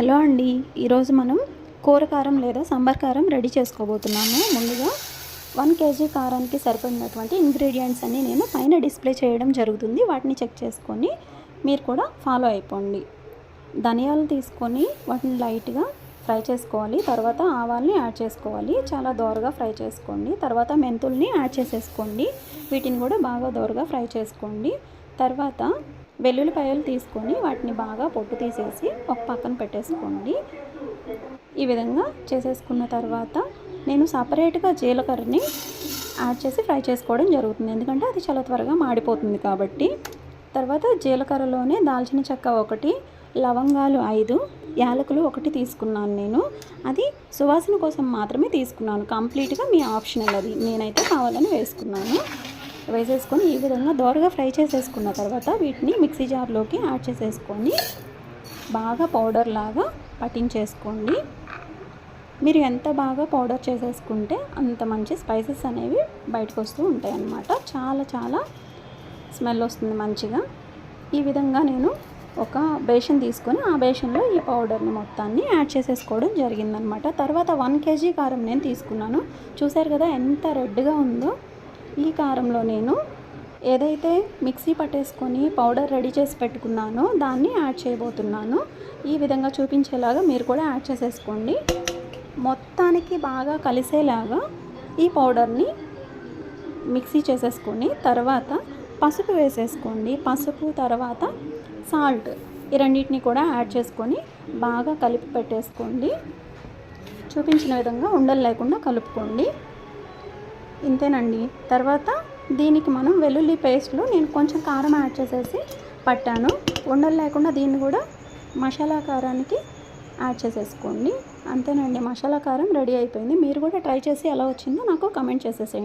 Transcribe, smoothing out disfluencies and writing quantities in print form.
Hello అండి, ఈరోజు మనం కూర కారం లేదా సాంబార్ కారం రెడీ చేసుకోబోతున్నాము. ముందుగా 1 కేజీ కారానికి సరిపడినటువంటి ఇంగ్రీడియంట్స్ అన్నీ నేను పైన డిస్ప్లే చేయడం జరుగుతుంది. వాటిని చెక్ చేసుకొని మీరు కూడా ఫాలో అయిపోండి. ధనియాలు తీసుకొని వాటిని లైట్గా ఫ్రై చేసుకోవాలి. తర్వాత ఆవాల్ని యాడ్ చేసుకోవాలి, చాలా దోరగా ఫ్రై చేసుకోండి. తర్వాత మెంతుల్ని యాడ్ చేసేసుకోండి, వీటిని కూడా బాగా దోరగా ఫ్రై చేసుకోండి. తర్వాత వెల్లుల్లిపాయలు తీసుకొని వాటిని బాగా పొట్టు తీసేసి ఒక పక్కన పెట్టేసుకోండి. ఈ విధంగా చేసేసుకున్న తర్వాత నేను సపరేట్గా జీలకర్రని యాడ్ చేసి ఫ్రై చేసుకోవడం జరుగుతుంది, ఎందుకంటే అది చాలా త్వరగా మాడిపోతుంది కాబట్టి. తర్వాత జీలకర్రలోనే దాల్చిన చెక్క 1, లవంగాలు 5, యాలకులు 1 తీసుకున్నాను నేను. అది సువాసన కోసం మాత్రమే తీసుకున్నాను, కంప్లీట్గా మీ ఆప్షనల్, అది నేనైతే కావాలని వేసేసుకొని ఈ విధంగా దోరగా ఫ్రై చేసేసుకున్న తర్వాత వీటిని మిక్సీ జార్లోకి యాడ్ చేసేసుకొని బాగా పౌడర్ లాగా పట్టించేసుకోండి. మీరు ఎంత బాగా పౌడర్ చేసేసుకుంటే అంత మంచి స్పైసెస్ అనేవి బయటకు వస్తూ ఉంటాయి అన్నమాట. చాలా స్మెల్ వస్తుంది మంచిగా. ఈ విధంగా నేను ఒక బేషన్ తీసుకొని ఆ బేషన్లో ఈ పౌడర్ని మొత్తాన్ని యాడ్ చేసేసుకోవడం జరిగిందనమాట. తర్వాత 1 కేజీ కారం నేను తీసుకున్నాను. చూసారు కదా ఎంత రెడ్గా ఉందో. ఈ కారంలో నేను ఏదైతే మిక్సీ పట్టేసుకొని పౌడర్ రెడీ చేసి పెట్టుకున్నానో దాన్ని యాడ్ చేయబోతున్నాను. ఈ విధంగా చూపించేలాగా మీరు కూడా యాడ్ చేసేసుకోండి. మొత్తానికి బాగా కలిసేలాగా ఈ పౌడర్ని మిక్సీ చేసేసుకొని తర్వాత పసుపు వేసేసుకోండి. పసుపు తర్వాత సాల్ట్, ఈ రెండింటిని కూడా యాడ్ చేసుకొని బాగా కలిపి పెట్టేసుకోండి. చూపించిన విధంగా ఉండలు లేకుండా కలుపుకోండి. ఇంతేనండి. తర్వాత దీనికి మనం వెల్లుల్లి పేస్ట్లో నేను కొంచెం కారం యాడ్ చేసేసి పట్టాను. ఉండలు లేకుండా దీన్ని కూడా మసాలా కారానికి యాడ్ చేసేసుకోండి. అంతేనండి, మసాలా కారం రెడీ అయిపోయింది. మీరు కూడా ట్రై చేసి ఎలా వచ్చిందో నాకు కమెంట్ చేసేసేయండి.